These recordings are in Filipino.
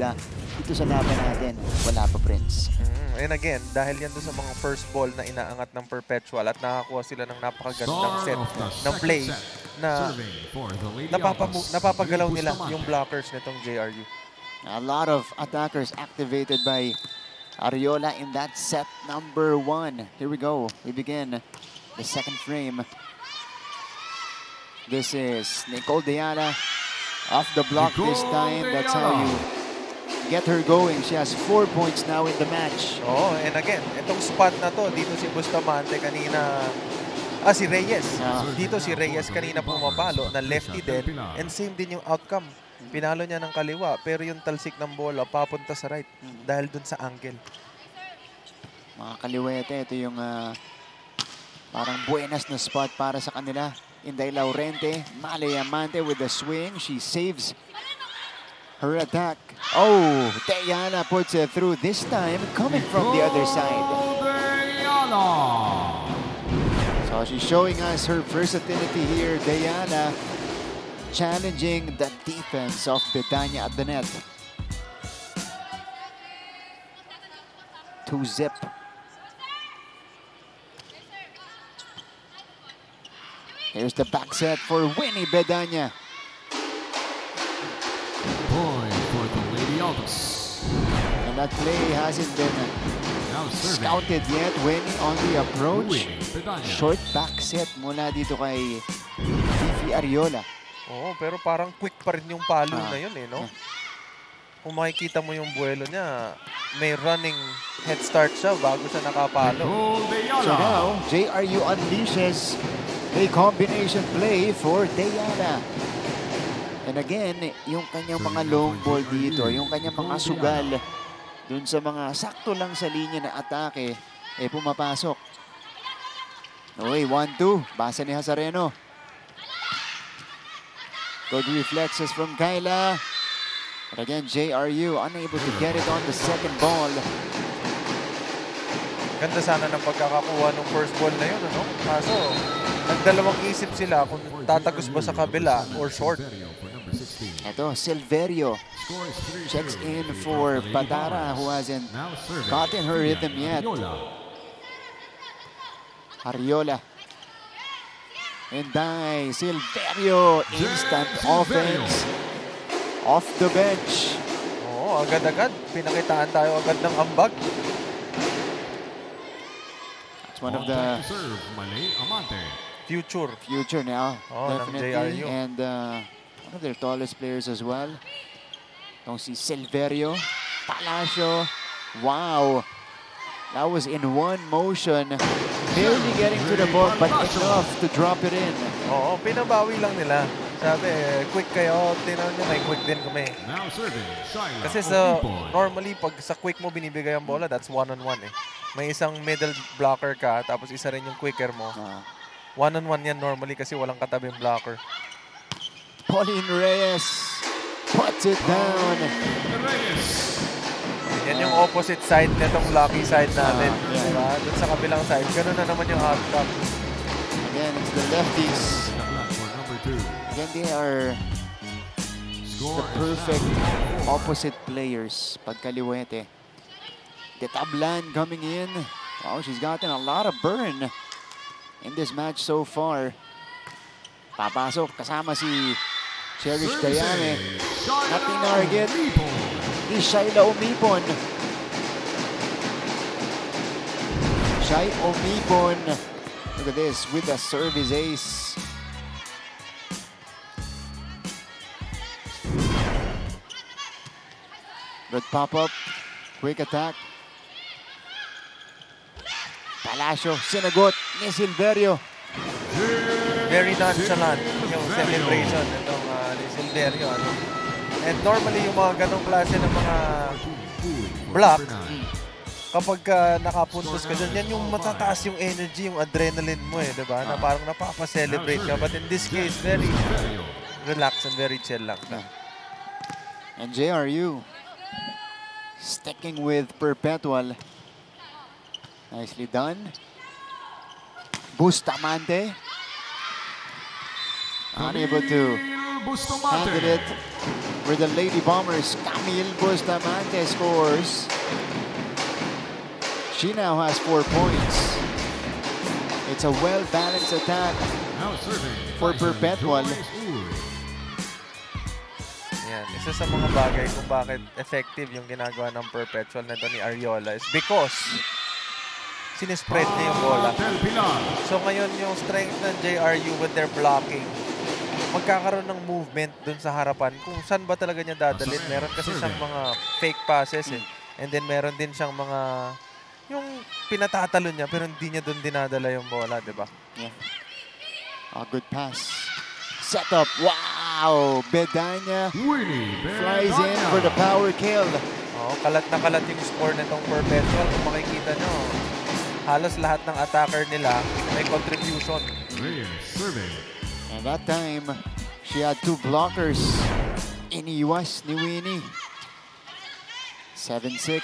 bida dito sa laban natin. Wala pa, Prince. And again, dahil yan doon sa mga first ball na inaangat ng Perpetual at nakakuha sila ng napakagandang set ng play na napapagalaw nila yung blockers nitong JRU. A lot of attackers activated by Ariola in that set number 1. Here we go. We begin the second frame. This is Nicole Diana off the block this time. That's how you get her going. She has 4 points now in the match. Oh, and again, itong spot na to, dito si Bustamante kanina, si Reyes. Dito si Reyes kanina pumapalo na lefty din, and same din yung outcome. Pinalo niya ng kaliwa, pero yung talsik ng bola papunta sa right dahil dun sa angle. Mga kaliwete, ito yung parang buenas na spot para sa kanila. Inday Laurente, Malayamante with the swing. She saves her attack. Oh, Diana puts it through this time, coming from the other side. So she's showing us her versatility here, Diana, challenging the defense of Bedanya at the net. 2-zip. Here's the back set for Winnie Bedanya. Point for the Lady Altos. And that play hasn't been scouted yet. Winnie on the approach. Short back set mula dito kay Fifi Ariola. Oo, pero parang quick pa rin yung palo na yun no? Kung makikita mo yung buwelo niya, may running head start siya bago siya nakapalo. So now, JRU unleashes a combination play for Diana. And again, yung kanyang mga long ball dito, yung kanyang mga sugal, dun sa mga sakto lang sa linya na atake, pumapasok. Okay, 1-2. Basa ni Hazareno. Good reflexes from Kyla. But again, JRU unable to get it on the second ball. Ganda sana ng pagkakakuha ng first ball na yun, ano? Kaso, nagdalawang isip sila kung tatagos ba sa kabila or short. Ito, Silverio checks in for Batara, who hasn't gotten her rhythm yet. Ariola. And Silverio, instant offense off the bench. Oo, agad-agad. Pinakitaan tayo agad ng ambag. It's one of the future now, definitely. And one of their tallest players as well. Itong si Silverio. Palacio. Wow. That was in one motion. Barely getting to the ball, but enough to drop it in. Oo, pinabawi lang nila. Sabi, quick kayo. Tinan nyo, may quick din kami. Kasi normally, pag sa quick mo binibigay ang bola, that's one-on-one May isang middle blocker ka, tapos isa rin yung quicker mo. One-on-one yan normally kasi walang katabing blocker. Pauline Reyes puts it down. Yan yung opposite side nitong lucky side natin. Diba? Doon sa kabilang side, ganun na naman yung outcome. Again, it's the lefties. Again, they are the perfect opposite players. Pagkaliwete. The Tablan coming in. Wow, she's gotten a lot of burn in this match so far. Papasok kasama si Cherish Dayane. Not tinarget ni Shaila Umipon. Shai Umipon. Look at this with the service ace. Good pop-up. Quick attack. Palacio, sinagot ni Silverio. Very nonchalant yung celebration itong ni Silverio. And normally yung mga ganong klase ng mga block, kapag nakapuntos ka dyan, yan yung matataas yung energy, yung adrenaline mo diba? Na parang napapa-celebrate ka. But in this case, very relaxed and very chill lang. And JRU sticking with Perpetual. Nicely done. Bustamante unable to Bustamante. handed it for the Lady Bombers. Camille Bustamante scores. She now has 4 points. It's a well-balanced attack Now serving. for Perpetual. Yan, isa sa mga bagay kung bakit effective yung ginagawa ng Perpetual na ito ni Ariola is because sinispread niya yung bola. Del Pilar. So ngayon yung strength ng JRU with their blocking, magkakaroon ng movement dun sa harapan kung saan ba talaga niya dadalhin. Meron kasi siyang mga fake passes eh. And then meron din siyang mga yung pinatatalo niya pero hindi niya dun dinadala yung bola, di ba? Yeah. A good pass. Set up. Wow! Bedanya Winnie flies in for the power kill. Oh, kalat na kalat yung score nitong Perpetual. Kung makikita nyo, halos lahat ng attacker nila may contribution. Reyes serving. And that time, she had 2 blockers. Iniwas ni Winnie. 7-6.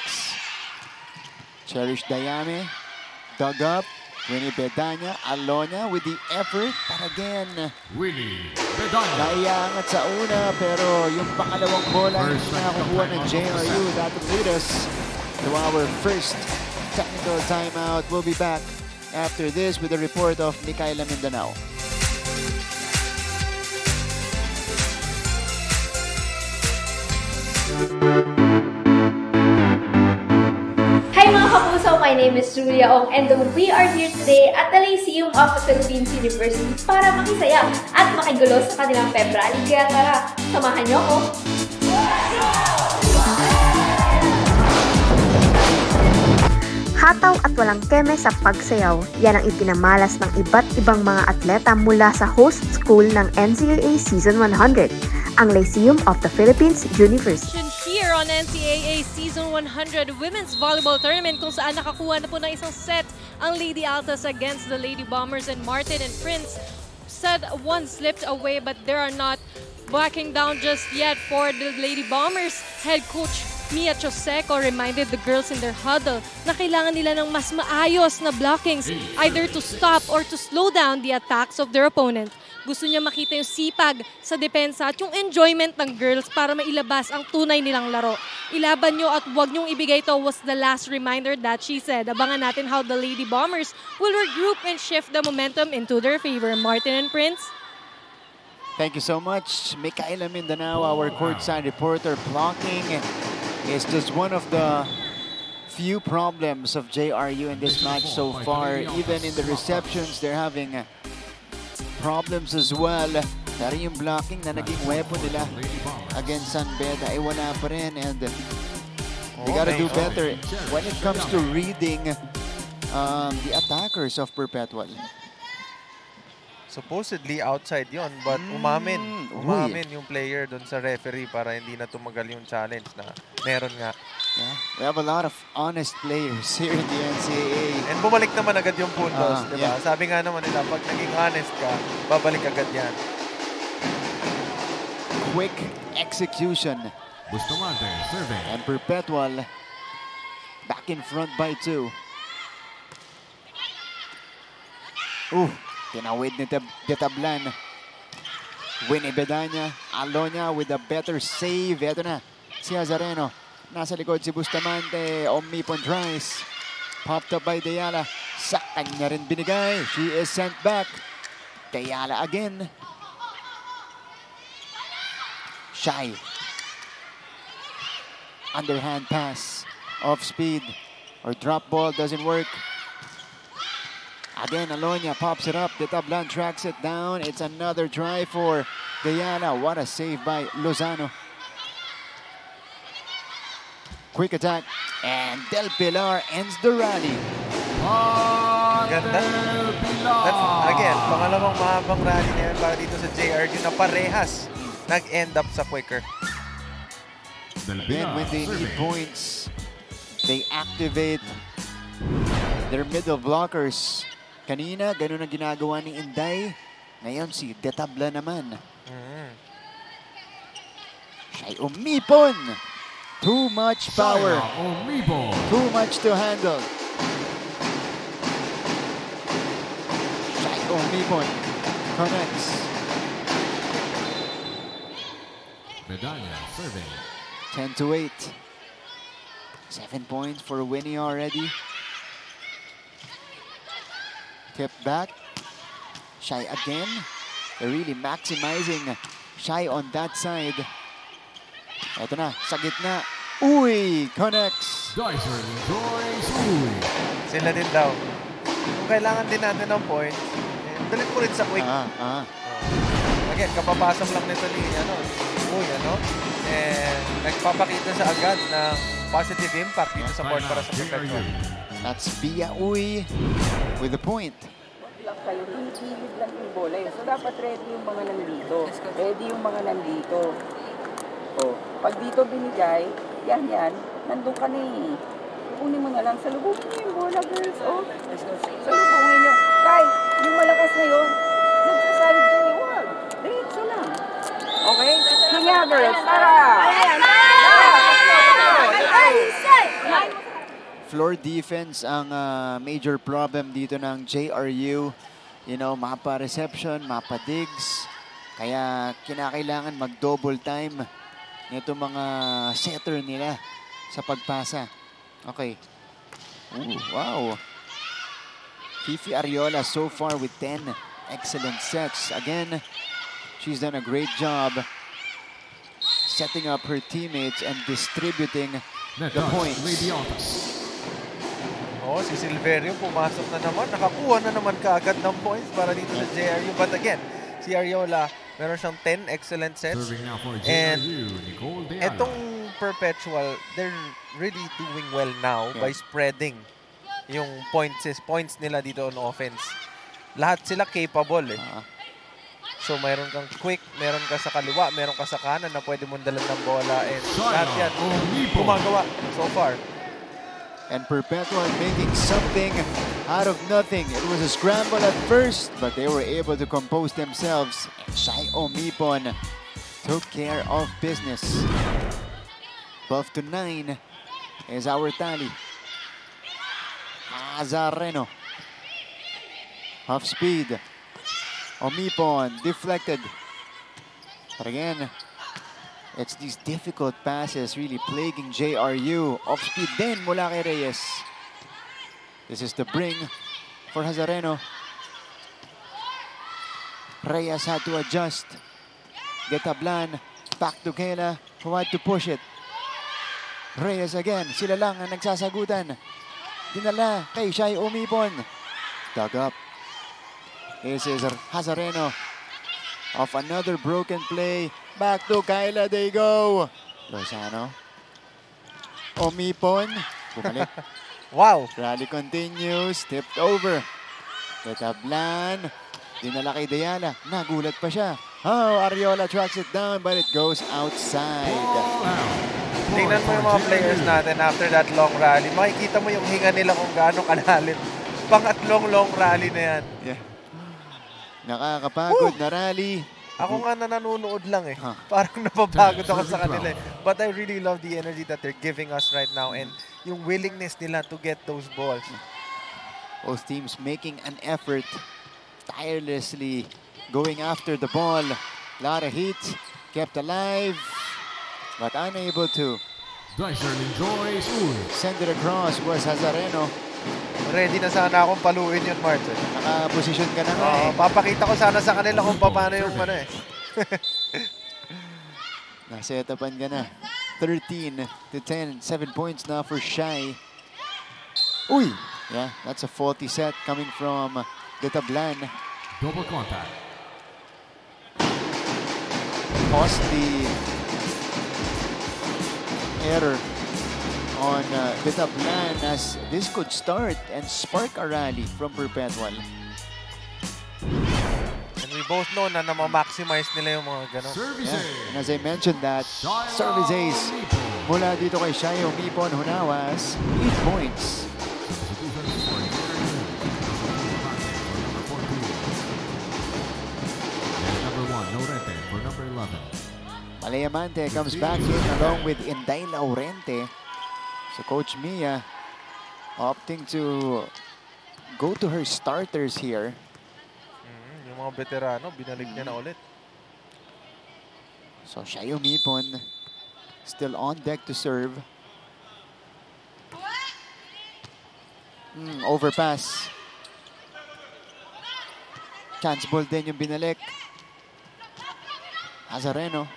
Cherish Dayame. Dug up. Winnie Bedanya. Alonia with the effort. But again, Winnie Bedanya. naiangat sa una. Pero yung pangalawang bola hindi nakakuha ng JRU. That will lead us to our first technical timeout. We'll be back after this with a report of Micaela Mindanao. Hi mga kapuso! My name is Julia Ong and we are here today at the Lyceum of the Philippines University para makisaya at makigulo sa kanilang pep rally. Kaya tara, samahan niyo ako! Hataw at walang keme sa pagsayaw, yan ang ipinamalas ng iba't ibang mga atleta mula sa host school ng NCAA Season 100, ang Lyceum of the Philippines University. Here on NCAA Season 100 Women's Volleyball Tournament kung saan nakakuha na po ng isang set ang Lady Altas against the Lady Bombers, and Martin and Prince said one slipped away but they are not backing down just yet for the Lady Bombers. Head coach Mia Choseco reminded the girls in their huddle na kailangan nila ng mas maayos na blockings either to stop or to slow down the attacks of their opponent. Gusto niya makita yung sipag sa depensa at yung enjoyment ng girls para mailabas ang tunay nilang laro. Ilaban nyo at huwag nyong ibigay ito was the last reminder that she said. Abangan natin how the Lady Bombers will regroup and shift the momentum into their favor. Martin and Prince? Thank you so much, Micaela Mindanao, our courtside reporter. Blocking is just one of the few problems of JRU in this match so far. Even in the receptions, they're having problems as well. Pero yung blocking na naging weapon nila against San Beda ay wala pa rin. And they gotta do better when it comes to reading the attackers of Perpetual. Supposedly outside yon, but umamin yung player doon sa referee para hindi na tumagal yung challenge na meron nga. Yeah, we have a lot of honest players here in the NCAA. And bumalik naman agad yung puntos, di ba? Yeah. Sabi nga naman nila, pag naging honest ka, babalik agad yan. Quick execution. Bustamante serving. And Perpetual back in front by 2. Tinawid ni Detablan. Winnie Bedanya. Alonia with a better save. Ito na, si Azareno. Nasa likod si Bustamante. Omnipon tries. Popped up by Deyala. Sa kanya rin binigay. She is sent back. Deyala again. Shy. Underhand pass. Off speed. Or drop ball doesn't work. Again, Alonia pops it up. Detablan tracks it down. It's another try for Diana. What a save by Lozano. Quick attack. And Del Pilar ends the rally. Ganda. That's, again, pangalawang mahabang rally na yan para dito sa JRU na parehas nag-end up sa quicker. Then when they need points, they activate their middle blockers. Kanina, ganun ang ginagawa ni Inday. Ngayon, si Detabla naman. Ay, umipon! Too much power. Too much to handle. Ay, umipon. Connects. Bedanya serving. 10-8. 7 points for Winnie already. Tip back. Shy again. They're really maximizing Shy on that side. Ito na, sa gitna. Uy! Connects! Dyson Joyce Uy. Sila din daw. Kung kailangan din natin ng points, dalit mo rin sa quick. Again, kapapasok lang nito ni Uy, and nagpapakita siya agad ng positive impact dito sa court para sa Perpetual. That's Bia Uy with the point. Lang kayo, hihilid lang yung bola yun. So, dapat ready yung mga nandito. Ready yung mga nandito. O, pag dito binigay, yan, nandun ka na eh. Kunin mo na lang, salubungin nyo yung bola, girls. O, salubungin nyo. Kahit yung malakas na yun, nagsasalib kayo, wag. Diretso lang. Okay? Sige, girls, tara! Floor defense ang major problem dito ng JRU. You know, mapa reception, mapa digs. Kaya kinakailangan mag-double time nito mga setter nila sa pagpasa. Okay. Ooh, wow. Fifi Ariola so far with 10 excellent sets. Again, she's done a great job setting up her teammates and distributing the points. Oh, si Silverio pumasok na naman. Nakakuha na naman kaagad ng points para dito sa JRU. But again, si Ariola, meron siyang 10 excellent sets. And etong Perpetual, they're really doing well now by spreading yung points nila dito on offense. Lahat sila capable eh. So mayroon kang quick, meron ka sa kaliwa, meron ka sa kanan na pwede mong dalan ng bola. And lahat yan gumagawa so far. And Perpetual making something out of nothing. It was a scramble at first, but they were able to compose themselves. And Shy Omipon took care of business. 12-9 is our tally. Azareno. Half speed. Omipon deflected. But again, it's these difficult passes really plaguing JRU. Off-speed din mula kay Reyes. This is the bring for Hazareno. Reyes had to adjust. Getablan back to Kela, who had to push it. Reyes again. Sila lang ang nagsasagutan. Dinala kay Shy Omipon. Dug up. This is Hazareno. Of another broken play. Back to Kyla they go. Lozano. Omipon. Bumalik. Wow. Rally continues. Tipped over. Getablan. Dinala kay Deyala. Nagulat pa siya. Oh, Ariola tracks it down but it goes outside. Tingnan mo yung mga players natin after that long rally. Makikita mo yung hinga nila kung gaano kalalim. Pangatlong long rally na yan. Yeah. Nakakapagod na rally. Ako nga na nanonood lang eh. Parang napapagod ako sa kanila eh. But I really love the energy that they're giving us right now and yung willingness nila to get those balls. Both teams making an effort, tirelessly going after the ball. A lot of heat, kept alive, but unable to send it across was Hazareno. Ready na sana akong paluin yun, Martin. Nakaposisyon ka na nga eh. Papakita ko sana sa kanila kung paano yung ano eh. Nasetapan ka na. 13-10. 7 points now for Shy. Uy! Yeah, that's a faulty set coming from Getablan. Double contact. Caused the error on Getablan as this could start and spark a rally from Perpetual. And we both know na ma-maximize nila yung mga ganun. Yeah. And as I mentioned that, service ace mula dito kay Shy Omipon Hunawas, 8 points. Number 1, Laurente for number 11. Malayamante comes back in along with Inday Laurente. So Coach Mia opting to go to her starters here. Yung mga veterano, binalik niya na ulit. So siya umipon. Still on deck to serve. Overpass. Chance ball din yung binalik. Azareno.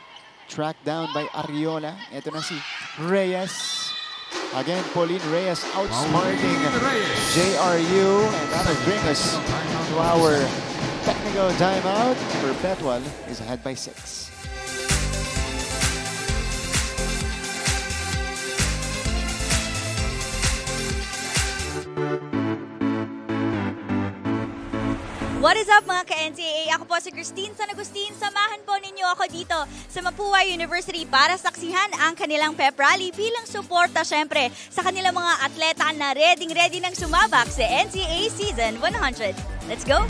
Tracked down by Arriola. Ito na si Reyes. Again, Pauline Reyes outsmarting JRU. And that'll bring us to our technical timeout. Perpetual is ahead by 6. What is up mga ka-NCAA? Ako po si Christine San Agustin. Samahan po ninyo ako dito sa Mapua University para saksihan ang kanilang pep rally bilang suporta syempre sa kanilang mga atleta na ready nang sumabak sa NCAA Season 100. Let's go!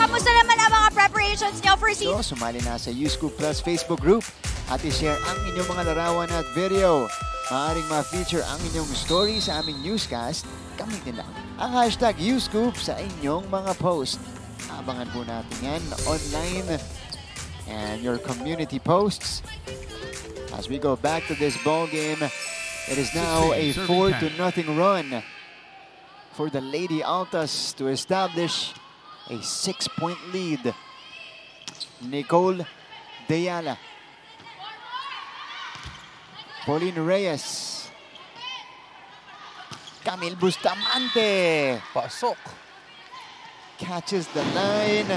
Kamusta naman ang mga preparations nyo for season? So, sumali na sa U-Scoop Plus Facebook group at i-share ang inyong mga larawan at video. Maaaring ma-feature ang inyong story sa aming newscast. Gamitin lang ang hashtag U-Scoop sa inyong mga post. Abangan po natin yan online and your community posts. As we go back to this ball game, it is now a 4-0 run for the Lady Altas to establish a 6-point lead. Nicole Deyala. Pauline Reyes. Camille Bustamante. Pasok. Catches the line.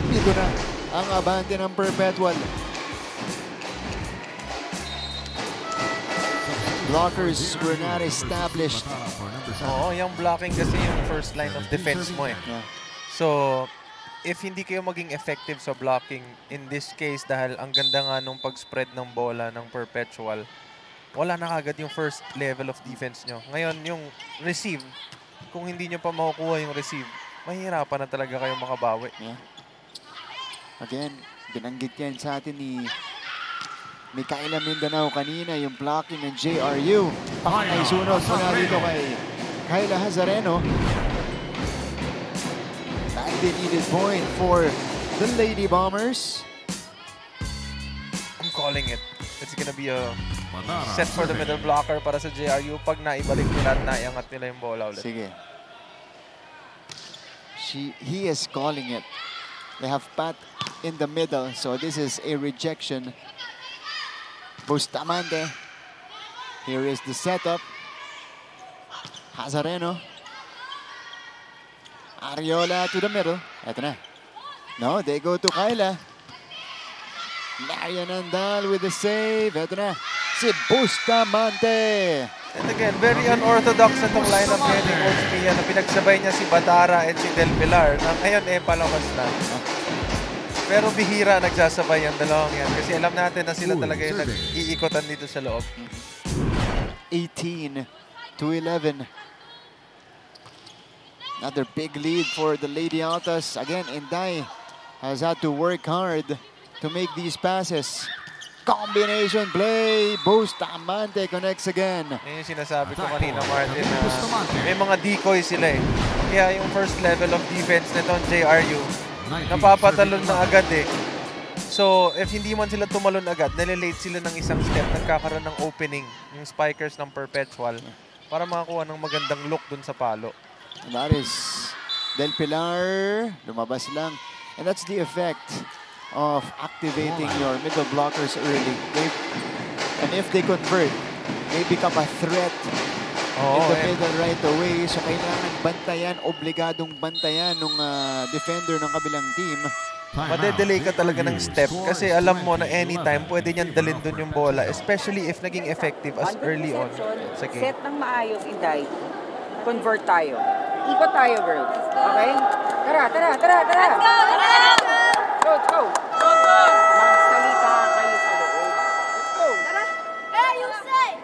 Dito na ang abante ng Perpetual. Blockers were not established. Oo, yung blocking kasi yung first line of defense mo eh. Yeah. So, if hindi kayo maging effective sa blocking, in this case, dahil ang ganda nga nung pag-spread ng bola ng Perpetual, wala na kagad yung first level of defense nyo. Ngayon, yung receive, kung hindi nyo pa makukuha yung receive, mahihirapan na talaga kayo makabawi. Yeah. Again, binanggit yan sa atin ni Micaela Mindanao kanina, yung blocking ng JRU. Ay sunod muna dito kay Kyla Hazareno. The needed point for the Lady Bombers. I'm calling it. It's gonna be a set for the middle blocker para sa JRU pag naibalik nila at naiangat nila yung bola ulit. Sige. He is calling it. They have Pat in the middle, so this is a rejection. Bustamante. Here is the setup. Hazareno. Arriola to the middle. Eto na. No, they go to Kyla. Marian Andal with the save. Eto na. Si Bustamante. And again, very unorthodox na itong lineup niya ni Coach Mia na pinagsabay niya si Batara at si Del Pilar na ngayon palabas na. Pero bihira nagsasabay ang dalawang yan kasi alam natin na sila talaga yung nag-iikotan dito sa loob. 18-11. Another big lead for the Lady Altas. Again, Inday has had to work hard to make these passes. Combination play. Bustamante connects again. Yan yung sinasabi ko kanina, Martin, na may mga decoy sila eh. Kaya yung first level of defense nitong JRU, napapatalon na agad eh. So, if hindi man sila tumalon agad, nalilate sila ng isang step, nagkakaroon ng opening, yung spikers ng Perpetual, para makakuha ng magandang look dun sa palo. And that is Del Pilar. Lumabas lang. And that's the effect of activating your middle blockers early. And if they convert, they become a threat in the middle right away. So kailangan bantayan, obligadong bantayan ng defender ng kabilang team. Madedelay ka talaga ng step kasi alam mo na anytime pwede niyan dalhin dun yung bola, especially if naging effective as early on sa game. Set ng maayos, Inday. Convert tayo. Ikot tayo, girls. Okay? Tara. Let's go! Let's go! Magsalita kayo sa loob. Let's go! Tara! Hey, you say!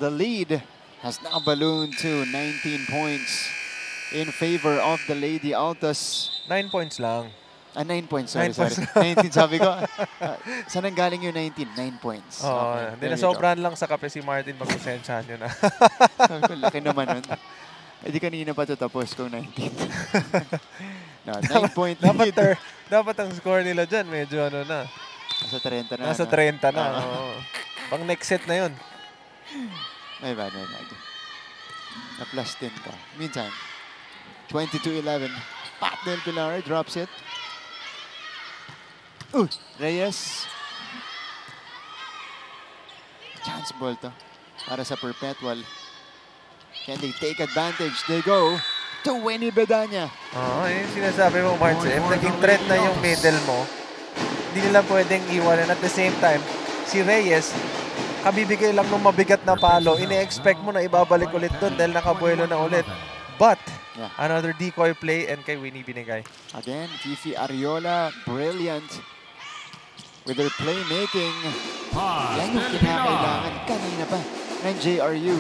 The lead has now ballooned to 19 points in favor of the Lady Altas. 9 points lang. 9 points, sorry. 9 points. 19, sabi ko. Saan ang galing yung 19? 9 points. Oo, Okay, hindi there na you go. sobrahan lang sa kape si Martin, pag-usensyahan nyo na. Sabi ko, laki naman nun. Eh di kanina pa ito tapos kung 19. No, 9-point lead. Dapat ang score nila dyan, medyo ano na. Nasa 30 na. Nasa 30 na. Oo. Pang next set na yun. May bad. Na plus 10 ka. Meantime, 22-11. Pat del Pilar drops it. Reyes. Chance ball to. Para sa Perpetual. Can they take advantage? They go to Winnie Bedanya. Oo, yung sinasabi mo, Marts. Naging threat na yung middle mo. Hindi nila pwedeng iwanan. At the same time, si Reyes, kabibigay lang ng mabigat na palo. Ini-expect mo na ibabalik ulit doon dahil nakabuelo na ulit. But, another decoy play and kay Winnie binigay. Again, Fifi Ariola, brilliant with her playmaking. Yan yung kinakailangan kanina pa ng JRU.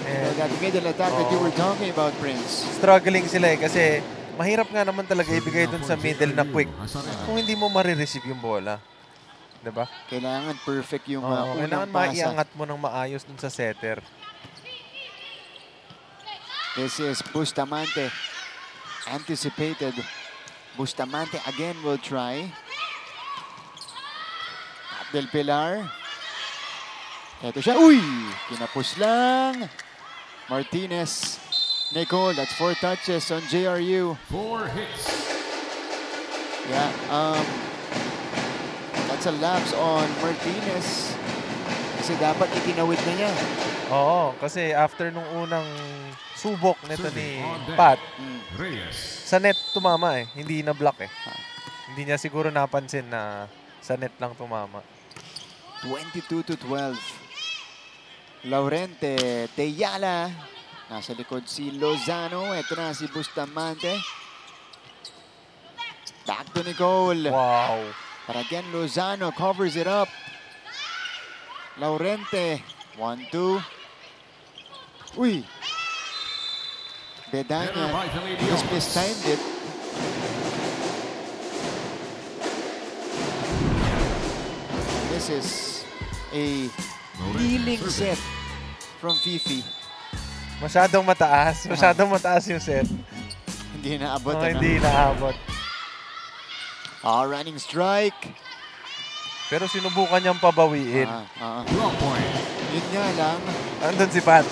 And, that middle attack that you were talking about, Prince. Struggling sila kasi mahirap nga naman talaga ibigay dun sa middle na quick kung hindi mo marireceive yung bola. Diba? Kailangan perfect yung kailangan unang pasa. maiangat mo ng maayos dun sa setter. This is Bustamante. Anticipated. Bustamante again will try. Del Pilar. Ito siya. Uy! Kinapos lang. Martinez. Nicole, that's 4 touches on JRU. 4 hits. Yeah, that's a lapse on Martinez. Kasi dapat itinawid na niya. Oo, kasi after nung unang subok nito ni Pat, sa net tumama eh. Hindi na block eh. Hindi niya siguro napansin na sa net lang tumama. 22-12. Laurente, Teyala. Nasa likod si Lozano. Ito na si Bustamante. Back to Nicole. Wow. But again, Lozano covers it up. Laurente. 1-2. Uy. Bedanya just mistimed it. This is a healing set from Fifi. Masyadong mataas. Masyadong mataas yung set. Hindi naabot. Hindi naabot. Running strike. Pero sinubukan niyang pabawiin. Yun nga lang. Andun si Pat.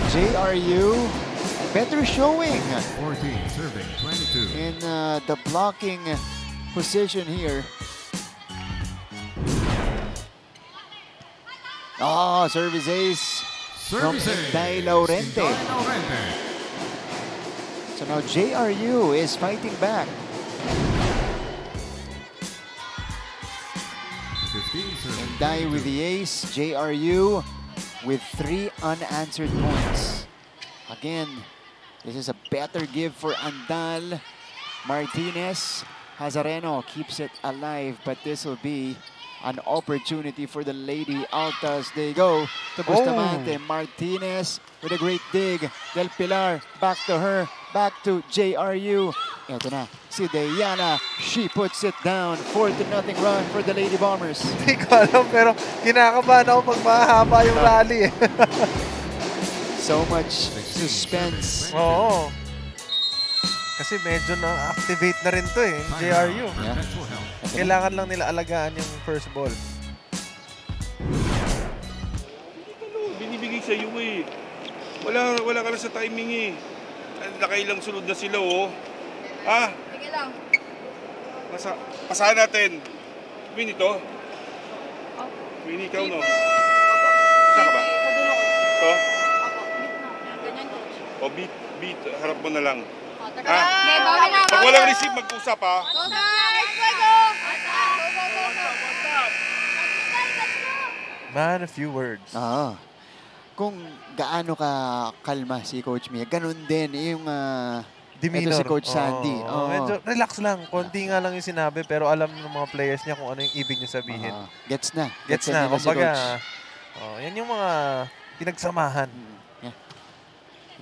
JRU, better showing 14, serving 22. in the blocking position here. Service ace from Inday Laurente. So now JRU is fighting back. 15, Inday with the ace, JRU with 3 unanswered points. Again, this is a better give for Andal. Martinez. Hazareno keeps it alive, but this will be an opportunity for the Lady Altas. They go to Bustamante. Martinez with a great dig. Del Pilar, back to her. Back to JRU. Ito na, si Deyana. She puts it down. 4-0 run for the Lady Bombers. Hindi ko alam, pero kinakabahan ako pag mahaba yung rally. So much suspense. Oo. Kasi medyo na-activate na rin to eh, JRU. Yeah. Kailangan lang nila alagaan yung first ball. Binibigay sa iyo eh. Wala ka lang sa timing eh. Nakailang sunod na sila oh. Sige lang. Pasahan natin. Win ito. Win ikaw no. Saan ka ba? Ito? O beat. Harap mo na lang. Pag walang receive, mag-usap ha. Man, a few words. Kung gaano ka kalma si Coach Mia, ganun din yung demeanor. ito si Coach Sandy. Medyo relax lang. Konti nga lang yung sinabi pero alam ng mga players niya kung ano yung ibig niya sabihin. Gets na. Gets na. Kumbaga, yan yung mga pinagsamahan.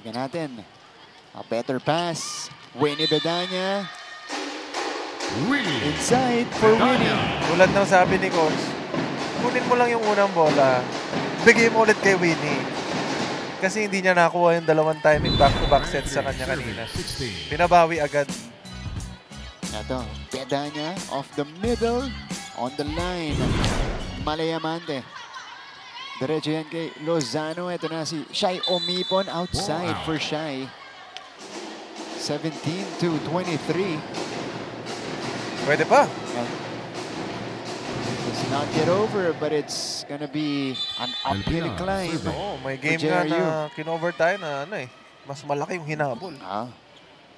Tignan natin. A better pass. Winnie Bedanya. Winnie. Inside for Winnie. Tulad ng sabi ni Coach, kunin mo lang yung unang bola. Bigay mo ulit kay Winnie. Kasi hindi niya nakuha yung dalawang timing back-to-back sets sa kanya kanina. Binabawi agad. Ito, Bedanya off the middle. On the line. Malayamante. Diretso yan kay Lozano. Ito na si Shai Omipon outside for Shai. 17-23. Pwede pa. Does not get over, but it's gonna be an uphill climb. Oh, may game nga na kinover tayo na mas malaki yung hinabol.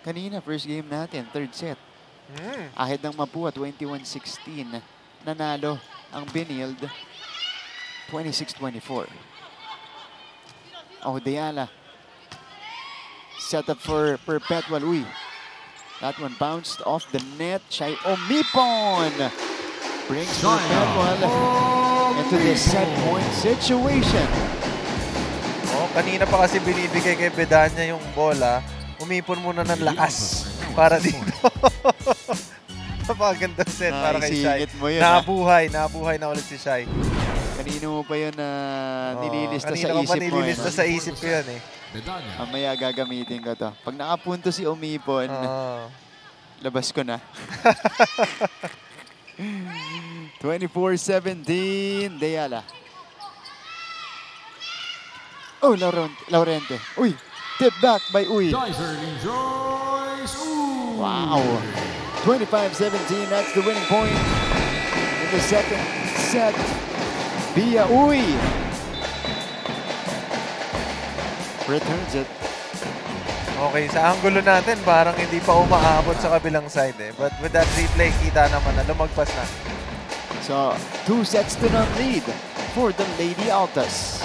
Kanina, first game natin, third set. Ahead ng Mapua, 21-16. Nanalo ang Benilde, 26-24. Oh, Diala. Set up for Perpetual. Uy. That one bounced off the net. Shai Omipon brings Perpetual into the set point situation. Oh, kanina pa kasi binibigay kay Bedanya yung bola. Umipon muna ng lakas para dito. Napakagandang set para kay Shai. Nabuhay na ulit si Shai. Kanino mo pa yun na nililista sa isip mo? Kanina ko pa nililista sa isip ko yun eh. Mamaya gagamitin ko to. Pag nakapunto si Omipon, labas ko na. 24-17, Diala. Oh, Laurente. Uy, tip back by Uy. Wow. 25-17, that's the winning point in the second set. Via Uy. Returns it. Okay, sa angulo natin, parang hindi pa umaabot sa kabilang side eh. But with that replay, kita naman na lumagpas na. So, 2 sets to none lead for the Lady Altas.